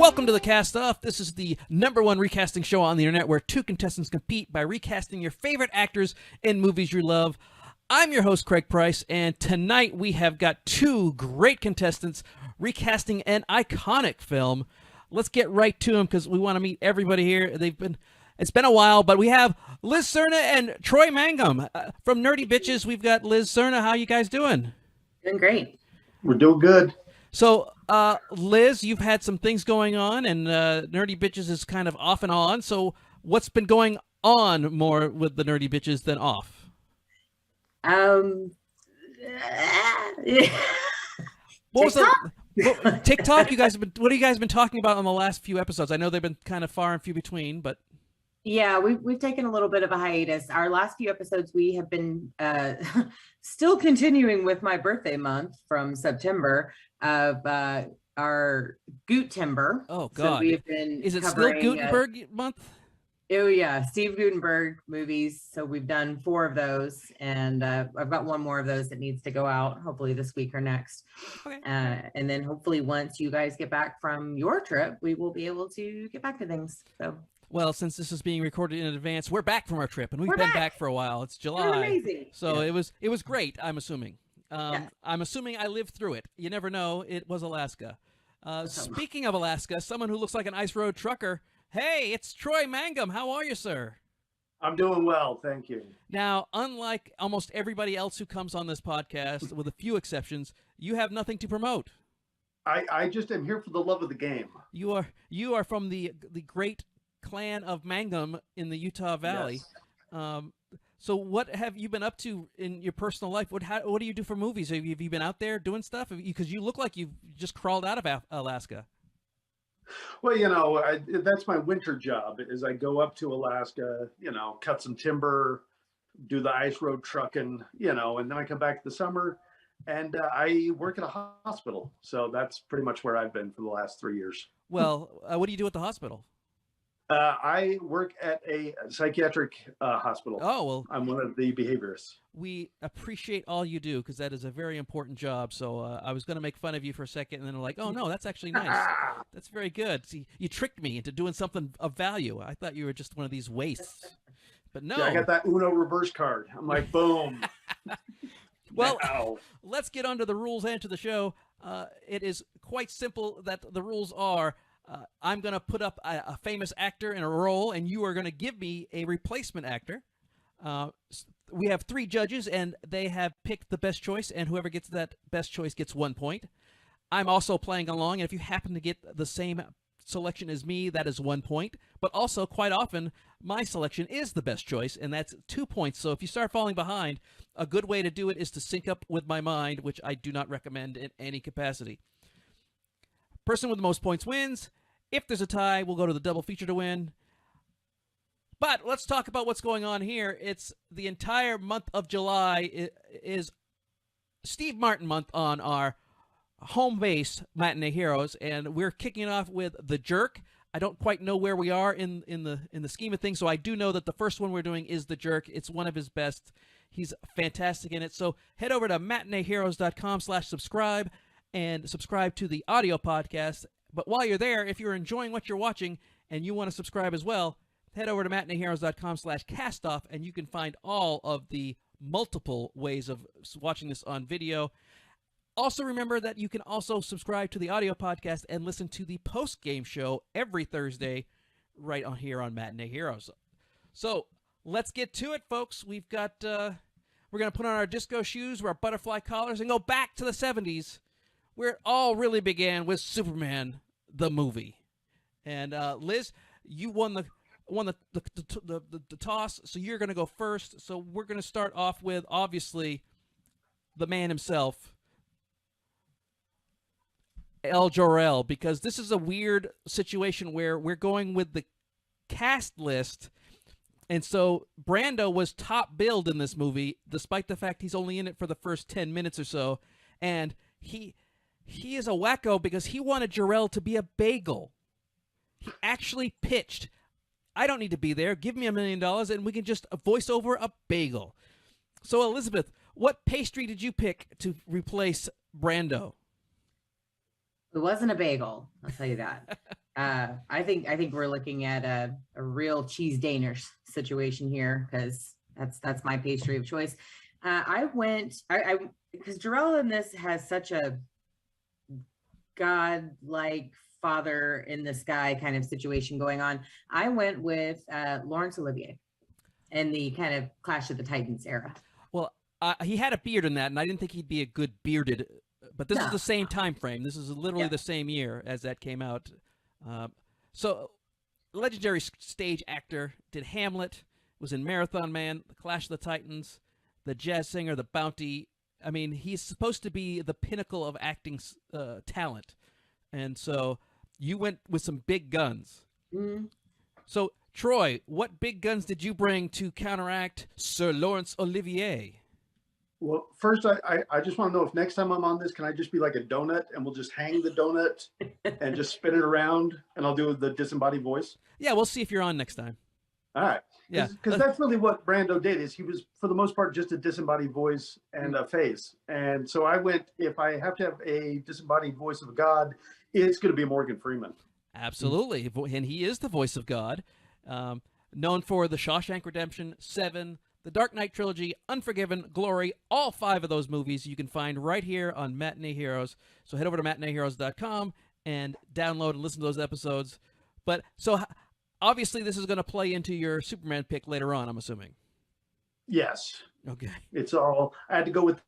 Welcome to the CastOFF. This is the #1 recasting show on the internet where two contestants compete by recasting your favorite actors in movies you love. I'm your host, Craig Price, and tonight we have got two great contestants recasting an iconic film. Let's get right to them because we want to meet everybody here. It's been a while, but we have Liz Serna and Troy Mangum. From Nerdy Bitches, we've got Liz Serna. How you guys doing? Doing great. We're doing good. So, Liz, you've had some things going on, and Nerdy Bitches is kind of off and on. So, what's been going on more with the Nerdy Bitches than off? What was TikTok? You guys have been. What have you guys been talking about on the last few episodes? I know they've been kind of far and few between, but yeah, we've taken a little bit of a hiatus. Our last few episodes, we have been still continuing with my birthday month from September of our Gootember. Oh God, so we have been. Is it still Gutenberg month? Oh yeah, Steve Gutenberg movies. So we've done 4 of those, and I've got 1 more of those that needs to go out, hopefully this week or next. Okay. And then hopefully once you guys get back from your trip, we will be able to get back to things. So. Well, since this is being recorded in advance, we're back from our trip, and we've been back for a while. It's July. Amazing. So yeah. It was great. I'm assuming. Yeah. I'm assuming I lived through it. You never know. It was Alaska. Speaking of Alaska, someone who looks like an ice road trucker. Hey, it's Troy Mangum. How are you, sir? I'm doing well, thank you. Now, unlike almost everybody else who comes on this podcast, with a few exceptions, you have nothing to promote. I just am here for the love of the game. You are from the great clan of Mangum in the Utah Valley. Yes. So what have you been up to in your personal life? What do you do for movies? Have you been out there doing stuff? Because you look like you've just crawled out of Alaska. Well, that's my winter job is I go up to Alaska, cut some timber, do the ice road trucking, and then I come back the summer and I work at a hospital. So that's pretty much where I've been for the last 3 years. Well, what do you do at the hospital? I work at a psychiatric hospital. Oh, well. I'm one of the behaviorists. We appreciate all you do because that is a very important job. So I was going to make fun of you for a second, and then I'm like, oh, no, that's actually nice. That's very good. See, you tricked me into doing something of value. I thought you were just one of these wastes. But no. Yeah, I got that Uno reverse card. I'm like, boom. Well, let's get on to the rules and to the show. It is quite simple that the rules are I'm going to put up a famous actor in a role, and you are going to give me a replacement actor. We have 3 judges, and they have picked the best choice, and whoever gets that best choice gets 1 point. I'm also playing along, and if you happen to get the same selection as me, that is 1 point. But also, quite often, my selection is the best choice, and that's 2 points. So if you start falling behind, a good way to do it is to sync up with my mind, which I do not recommend in any capacity. Person with the most points wins. If there's a tie, we'll go to the double feature to win. But let's talk about what's going on here. It's the entire month of July is Steve Martin month on our home base, Matinee Heroes, and we're kicking it off with The Jerk. I don't quite know where we are in the scheme of things, so I do know that the first one we're doing is The Jerk. It's one of his best. He's fantastic in it. So head over to matineeheroes.com/subscribe and subscribe to the audio podcast. But while you're there, if you're enjoying what you're watching and you want to subscribe as well, head over to matineeheroes.com/castoff, and you can find all of the multiple ways of watching this on video. Also, remember that you can also subscribe to the audio podcast and listen to the post-game show every Thursday right on here on Matinee Heroes. So let's get to it, folks. We've got we're going to put on our disco shoes, our butterfly collars, and go back to the 70s, where it all really began with Superman the movie. And Liz, you won the toss, so you're going to go first. So we're going to start off with, obviously, the man himself, El Jor-El, because this is a weird situation where we're going with the cast list, and so Brando was top billed in this movie, despite the fact he's only in it for the first 10 minutes or so, and he is a wacko because he wanted Jor-El to be a bagel. He actually pitched, I don't need to be there. Give me $1 million and we can just voice over a bagel. So, Elizabeth, what pastry did you pick to replace Brando? It wasn't a bagel, I'll tell you that. I think we're looking at a real cheese Danish situation here, because that's my pastry of choice. I because Jarrell in this has such a godlike father in the sky kind of situation going on. I went with Laurence Olivier in the kind of Clash of the Titans era. Well, he had a beard in that, and I didn't think he'd be a good bearded. But this is the same time frame. This is literally the same year as that came out. So, legendary stage actor, did Hamlet, was in Marathon Man, The Clash of the Titans, The Jazz Singer, The Bounty. I mean, he's supposed to be the pinnacle of acting talent. And so you went with some big guns. Mm. So, Troy, what big guns did you bring to counteract Sir Laurence Olivier? Well, first, I just want to know if next time I'm on this, can I just be like a donut and we'll just hang the donut and just spin it around and I'll do the disembodied voice? Yeah, we'll see if you're on next time. All right. Yeah. Because that's really what Brando did, is he was, for the most part, just a disembodied voice and a face. And so I went, if I have to have a disembodied voice of a god, it's going to be Morgan Freeman. Absolutely. And he is the voice of God. Known for The Shawshank Redemption, Seven, The Dark Knight Trilogy, Unforgiven, Glory, all 5 of those movies you can find right here on Matinee Heroes. So head over to matineeheroes.com and download and listen to those episodes. But so obviously this is going to play into your Superman pick later on, I'm assuming. Yes. Okay. It's all, I had to go with,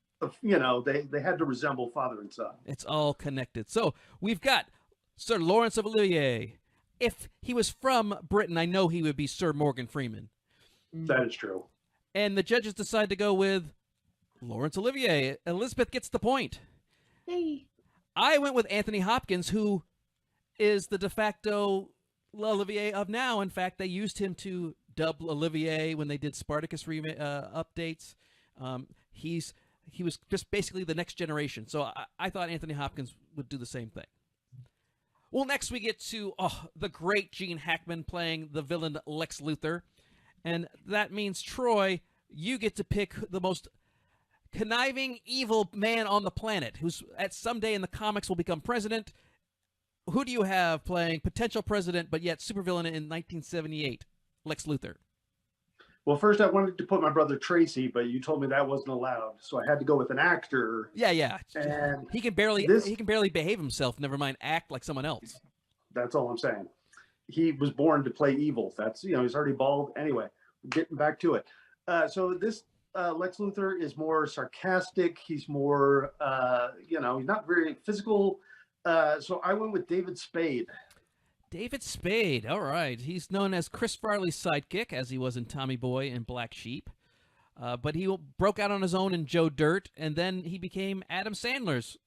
they had to resemble father and son. It's all connected. So we've got Sir Laurence Olivier. If he was from Britain, I know he would be Sir Morgan Freeman. That is true. And the judges decide to go with Laurence Olivier. Elizabeth gets the point. Hey. I went with Anthony Hopkins, who is the de facto Olivier of now. In fact, they used him to dub Olivier when they did Spartacus updates. He was just basically the next generation. So I thought Anthony Hopkins would do the same thing. Well, next we get to the great Gene Hackman playing the villain Lex Luthor. And that means, Troy, you get to pick the most conniving, evil man on the planet, who's at someday in the comics will become president. Who do you have playing potential president, but yet supervillain in 1978? Lex Luthor. Well, first I wanted to put my brother Tracy, but you told me that wasn't allowed, so I had to go with an actor. Yeah. And he can barely behave himself. Never mind act like someone else. That's all I'm saying. He was born to play evil. That's, he's already bald. Anyway, getting back to it. So this Lex Luthor is more sarcastic. He's more, he's not very physical. So I went with David Spade. David Spade. All right. He's known as Chris Farley's sidekick, as he was in Tommy Boy and Black Sheep. But he broke out on his own in Joe Dirt, and then he became Adam Sandler's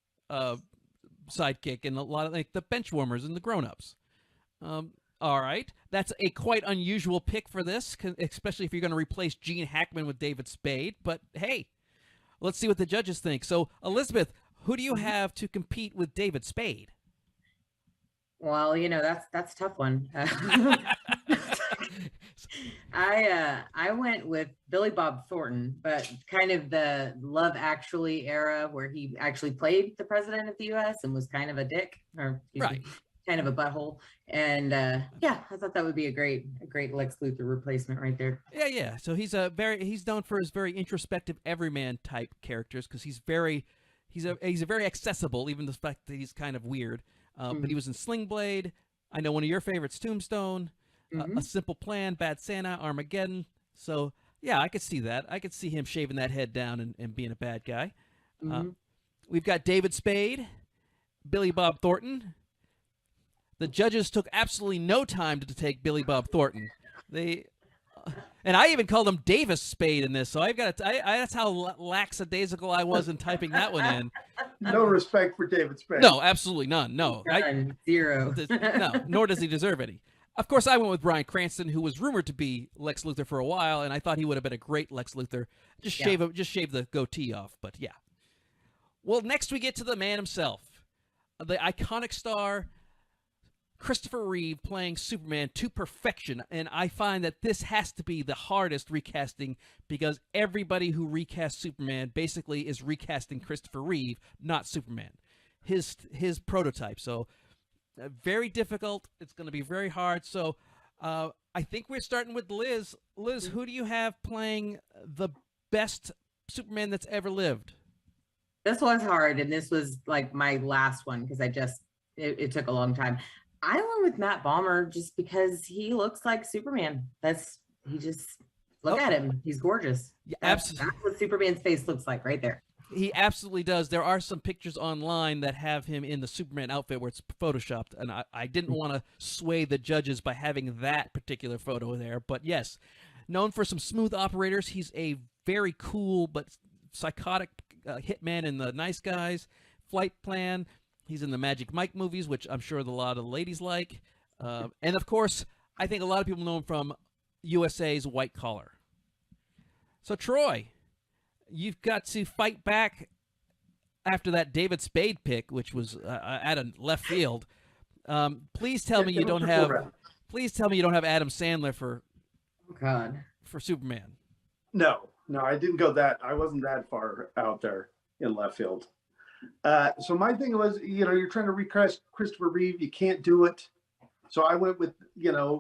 sidekick in a lot of like the Benchwarmers and the Grown Ups. All right, that's a quite unusual pick for this, especially if you're going to replace Gene Hackman with David Spade. But hey, let's see what the judges think. So, Elizabeth, who do you have to compete with David Spade? Well, that's a tough one. I went with Billy Bob Thornton, but kind of the Love Actually era, where he actually played the president of the U.S. and was kind of a dick, or right, kind of a butthole. And I thought that would be a great Lex Luthor replacement right there. Yeah. So he's known for his very introspective everyman type characters, because he's very accessible, even the fact that he's kind of weird. But he was in Sling Blade. I know one of your favorites, Tombstone. A Simple Plan, Bad Santa, Armageddon. So, yeah, I could see that. I could see him shaving that head down and being a bad guy. We've got David Spade, Billy Bob Thornton. The judges took absolutely no time to take Billy Bob Thornton. And I even called him Davis Spade in this, so I've got that's how lackadaisical I was in typing that one in. No respect for David Spade. No, absolutely none. No. Zero. No, nor does he deserve any. Of course, I went with Bryan Cranston, who was rumored to be Lex Luthor for a while, and I thought he would have been a great Lex Luthor. Just shave the goatee off, but yeah. Well, next we get to the man himself, the iconic star, Christopher Reeve, playing Superman to perfection, and I find that this has to be the hardest recasting, because everybody who recasts Superman basically is recasting Christopher Reeve, not Superman, his prototype. So very difficult. It's going to be very hard. So I think we're starting with Liz. Liz, who do you have playing the best Superman that's ever lived? This was hard, and this was like my last one because it took a long time. I went with Matt Bomer just because he looks like Superman. Look at him. He's gorgeous. Yeah, that's what Superman's face looks like right there. He absolutely does. There are some pictures online that have him in the Superman outfit where it's photoshopped, and I didn't want to sway the judges by having that particular photo there. But yes, known for some smooth operators, he's a very cool but psychotic hitman in The Nice Guys, Flight Plan. He's in the Magic Mike movies, which I'm sure a lot of the ladies like. And, of course, I think a lot of people know him from USA's White Collar. So, Troy, you've got to fight back after that David Spade pick, which was out of left field. Please tell me you don't have Adam Sandler for Superman. No, I didn't go that. I wasn't that far out there in left field. So my thing was, you're trying to recast Christopher Reeve. You can't do it. So I went with,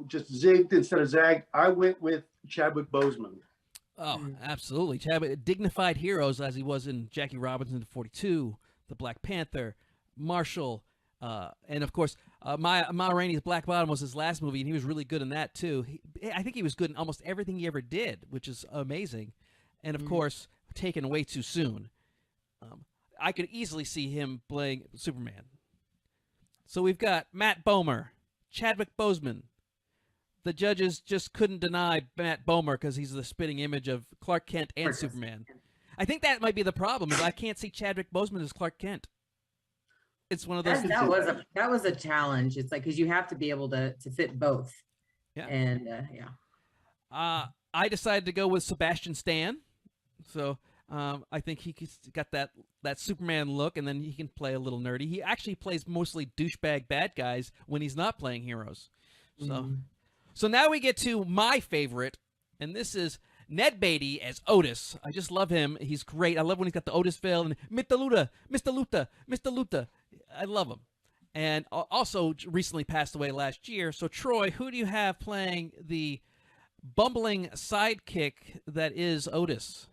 just zigged instead of zagged. I went with Chadwick Boseman. Oh, absolutely. Chadwick, dignified heroes as he was in Jackie Robinson 42, The Black Panther, Marshall, and of course, Ma Rainey's Black Bottom was his last movie, and he was really good in that too. I think he was good in almost everything he ever did, which is amazing. And of course, taken way too soon. I could easily see him playing Superman. So we've got Matt Bomer, Chadwick Boseman. The judges just couldn't deny Matt Bomer because he's the spitting image of Clark Kent and Superman. I think that might be the problem, is I can't see Chadwick Boseman as Clark Kent. It's one of those things. That was a challenge. It's like, because you have to be able to fit both. Yeah. And I decided to go with Sebastian Stan. So I think he's got that Superman look, and then he can play a little nerdy. He actually plays mostly douchebag bad guys when he's not playing heroes. So now we get to my favorite, and this is Ned Beatty as Otis. I just love him. He's great. I love when he's got the Otis veil and Mr. Luta. I love him. And also recently passed away last year. So Troy, who do you have playing the bumbling sidekick that is Otis?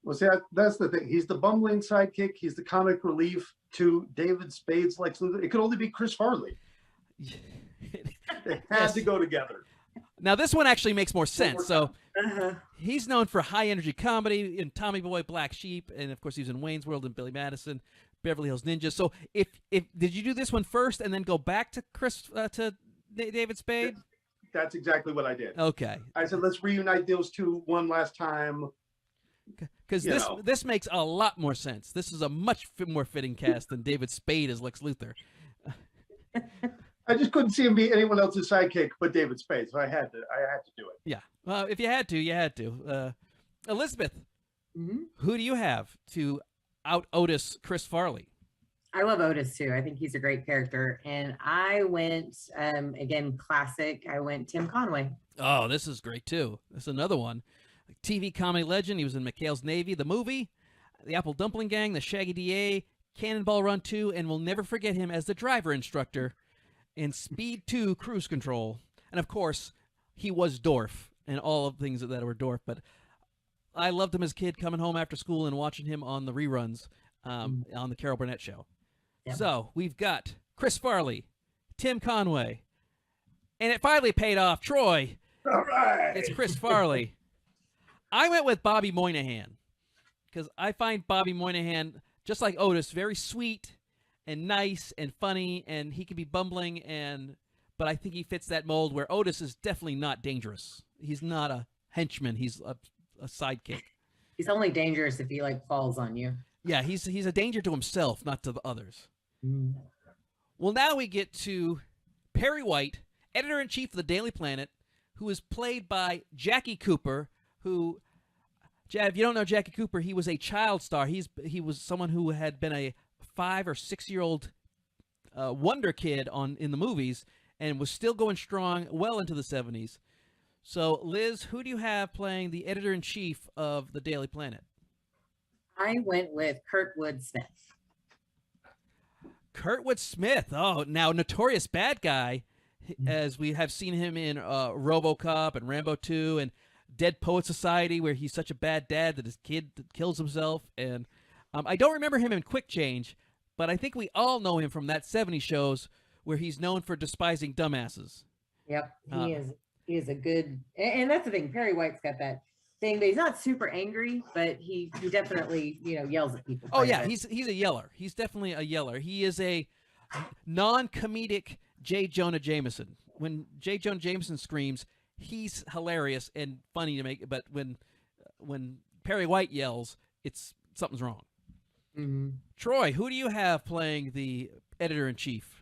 Well, see, that's the thing. He's the bumbling sidekick. He's the comic relief to David Spade's Lex Luthor. It could only be Chris Farley. They had to go together. Now, this one actually makes more sense. So he's known for high-energy comedy in Tommy Boy, Black Sheep, and, of course, he was in Wayne's World and Billy Madison, Beverly Hills Ninja. So if did you do this one first and then go back to David Spade? That's exactly what I did. Okay. I said, let's reunite those two one last time. Because this makes a lot more sense. This is a much more fitting cast than David Spade as Lex Luthor. I just couldn't see him be anyone else's sidekick but David Spade, so I had to do it. Yeah. Well, if you had to, you had to. Elizabeth, who do you have to out Otis Chris Farley? I love Otis too. I think he's a great character. And I went, again, classic. I went Tim Conway. Oh, this is great too. This is another one. TV comedy legend. He was in McHale's Navy, the movie, The Apple Dumpling Gang, The Shaggy DA, Cannonball Run 2, and we'll never forget him as the driver instructor in Speed 2 Cruise Control. And, of course, he was Dorf and all of the things that were Dorf. But I loved him as a kid coming home after school and watching him on the reruns on the Carol Burnett Show. Yep. So we've got Chris Farley, Tim Conway, and it finally paid off. Troy, all right. It's Chris Farley. I went with Bobby Moynihan because I find Bobby Moynihan, just like Otis, very sweet and nice and funny, and he can be bumbling, but I think he fits that mold where Otis is definitely not dangerous. He's not a henchman. He's a sidekick. He's only dangerous if he falls on you. Yeah, he's a danger to himself, not to the others. Well, now we get to Perry White, editor-in-chief of the Daily Planet, who is played by Jackie Cooper, who, if you don't know Jackie Cooper, he was a child star. He was someone who had been a 5 or 6 year old wonder kid in the movies and was still going strong well into the 70s. So, Liz, who do you have playing the editor-in-chief of the Daily Planet? I went with Kurtwood Smith. Kurtwood Smith. Oh, now notorious bad guy, as we have seen him in RoboCop and Rambo 2 and Dead Poet Society, where he's such a bad dad that his kid kills himself. And I don't remember him in Quick Change, but I think we all know him from that 70s shows where he's known for despising dumbasses. Yep, he is a good, and that's the thing. Perry White's got that thing, but he's not super angry, but he definitely, you know, yells at people. Oh yeah, he's a yeller. He's definitely a yeller. He is a non-comedic J. Jonah Jameson. When J. Jonah Jameson screams, he's hilarious and funny to make. But when Perry White yells, it's something's wrong. Mm-hmm. Troy, who do you have playing the editor-in-chief?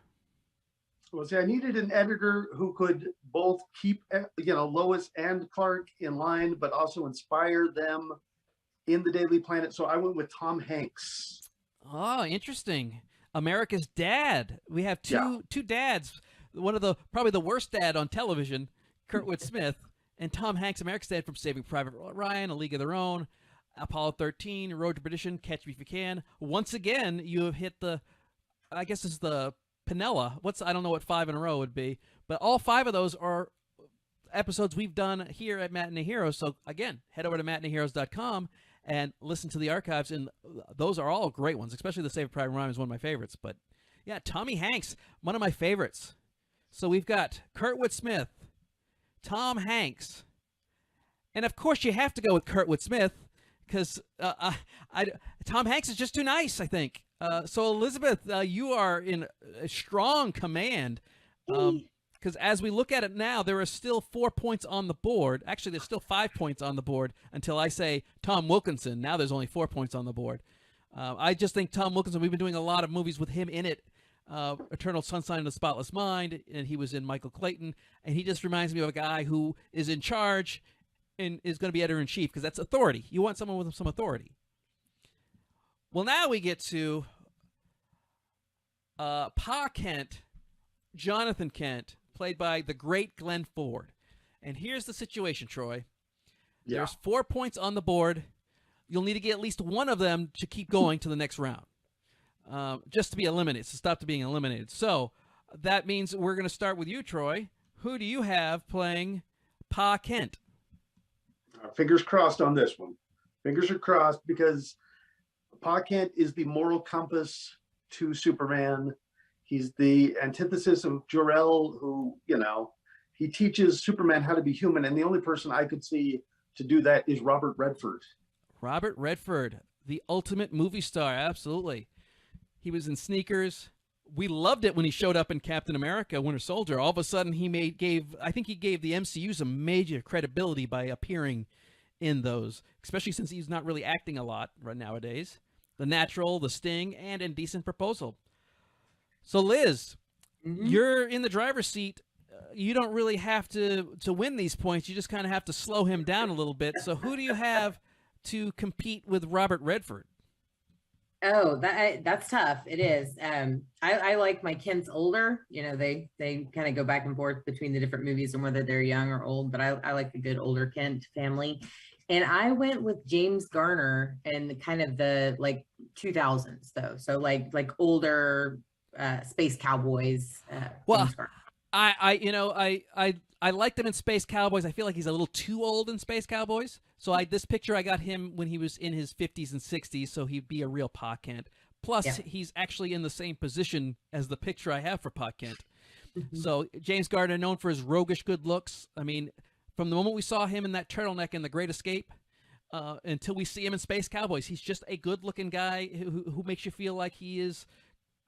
Well, see, I needed an editor who could both keep, Lois and Clark in line, but also inspire them in the Daily Planet. So I went with Tom Hanks. Oh, interesting. America's dad. We have two dads. One of the probably the worst dad on television, Kurtwood Smith, and Tom Hanks, America's dad from Saving Private Ryan, A League of Their Own, Apollo 13, Road to Perdition, Catch Me If You Can. Once again, you have hit I guess this is the Pinella. I don't know what 5 in a row would be, but all 5 of those are episodes we've done here at Matinee Heroes. So again, head over to matineeheroes.com and listen to the archives, and those are all great ones, especially the Saving Private Ryan is one of my favorites. But yeah, Tommy Hanks, one of my favorites. So we've got Kurtwood Smith, Tom Hanks, and of course you have to go with Kurtwood Smith because Tom Hanks is just too nice, I think. So Elizabeth, you are in a strong command because as we look at it now, there are still 4 points on the board. Actually, there's still 5 points on the board until I say Tom Wilkinson. Now there's only 4 points on the board. I just think Tom Wilkinson, we've been doing a lot of movies with him in it. Eternal Sunshine of the Spotless Mind, and he was in Michael Clayton, and he just reminds me of a guy who is in charge and is going to be editor-in-chief because that's authority. You want someone with some authority. Well, now we get to Pa Kent, Jonathan Kent, played by the great Glenn Ford. And here's the situation, Troy. Yeah. There's 4 points on the board. You'll need to get at least one of them to keep going to the next round. Just to be eliminated, to stop to being eliminated. So that means we're going to start with you, Troy. Who do you have playing Pa Kent? Fingers crossed on this one. Fingers are crossed because Pa Kent is the moral compass to Superman. He's the antithesis of Jor-El, who, he teaches Superman how to be human. And the only person I could see to do that is Robert Redford. Robert Redford, the ultimate movie star. Absolutely. He was in Sneakers. We loved it when he showed up in Captain America, Winter Soldier. All of a sudden, I think he gave the MCU some major credibility by appearing in those, especially since he's not really acting a lot right nowadays. The Natural, The Sting, and Indecent Proposal. So, Liz, you're in the driver's seat. You don't really have to win these points. You just kind of have to slow him down a little bit. So who do you have to compete with Robert Redford? Oh, that's tough. It is. I like my Kents older. They kind of go back and forth between the different movies and whether they're young or old, but I like the good older Kent family. And I went with James Garner and kind of the 2000s though. So like older Space Cowboys. Well, I liked him in Space Cowboys. I feel like he's a little too old in Space Cowboys. So this picture, I got him when he was in his 50s and 60s, so he'd be a real Pa Kent. Plus, he's actually in the same position as the picture I have for Pa Kent. So James Garner, known for his roguish good looks. I mean, from the moment we saw him in that turtleneck in The Great Escape until we see him in Space Cowboys, he's just a good-looking guy who makes you feel like he is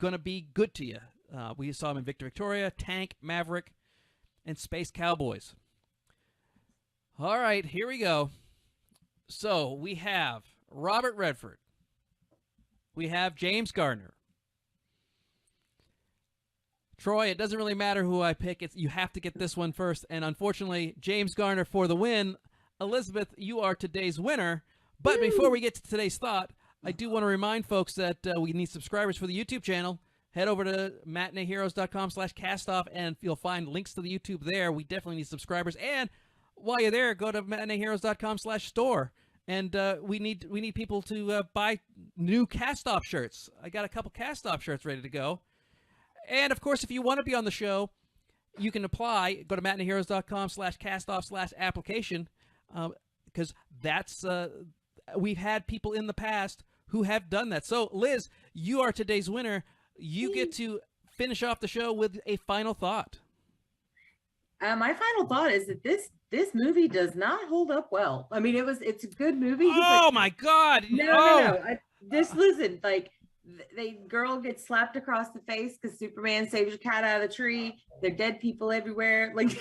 going to be good to you. We saw him in Victor Victoria, Tank, Maverick, and Space Cowboys. All right, here we go. So we have Robert Redford. We have James Garner. Troy, it doesn't really matter who I pick. You have to get this one first. And unfortunately, James Garner for the win. Elizabeth, you are today's winner. But before we get to today's thought, I do want to remind folks that we need subscribers for the YouTube channel. Head over to matineeheroes.com/castoff, and you'll find links to the YouTube there. We definitely need subscribers. And while you're there, go to matineeheroes.com/store. And we need people to buy new CastOFF shirts. I got a couple CastOFF shirts ready to go. And, of course, if you want to be on the show, you can apply. Go to matineeheroes.com/castoff/application because that's we've had people in the past who have done that. So, Liz, you are today's winner. You get to finish off the show with a final thought. My final thought is that this movie does not hold up well. I mean, it's a good movie. Oh my God! No. Listen, like the girl gets slapped across the face because Superman saves your cat out of the tree. There are dead people everywhere. Like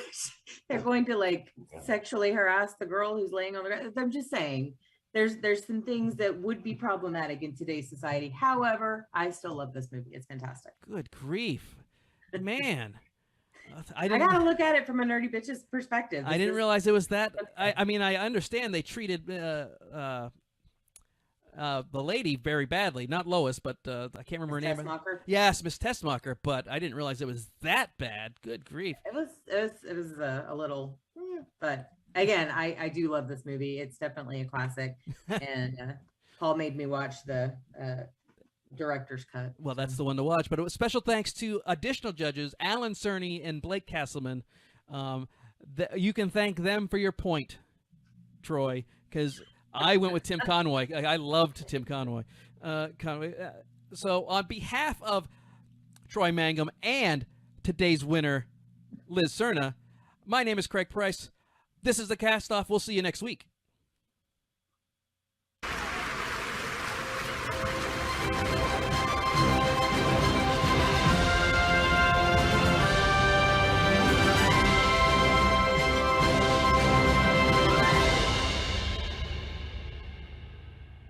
they're going to like sexually harass the girl who's laying on the ground. I'm just saying, there's some things that would be problematic in today's society. However, I still love this movie. It's fantastic. Good grief, man. I gotta look at it from a nerdy bitch's perspective. I didn't realize it was that. I mean, I understand they treated the lady very badly. Not Lois, but I can't remember her name. Tessmacher? Yes, Miss Tessmacher. But I didn't realize it was that bad. Good grief. It was a little, but again, I do love this movie. It's definitely a classic, and Paul made me watch the director's cut. Well, that's the one to watch. But it was special thanks to additional judges, Alan Cerny and Blake Castleman. You can thank them for your point, Troy, because I went with Tim Conway. I loved Tim Conway. So on behalf of Troy Mangum and today's winner, Liz Serna, my name is Craig Price. This is the Cast Off. We'll see you next week.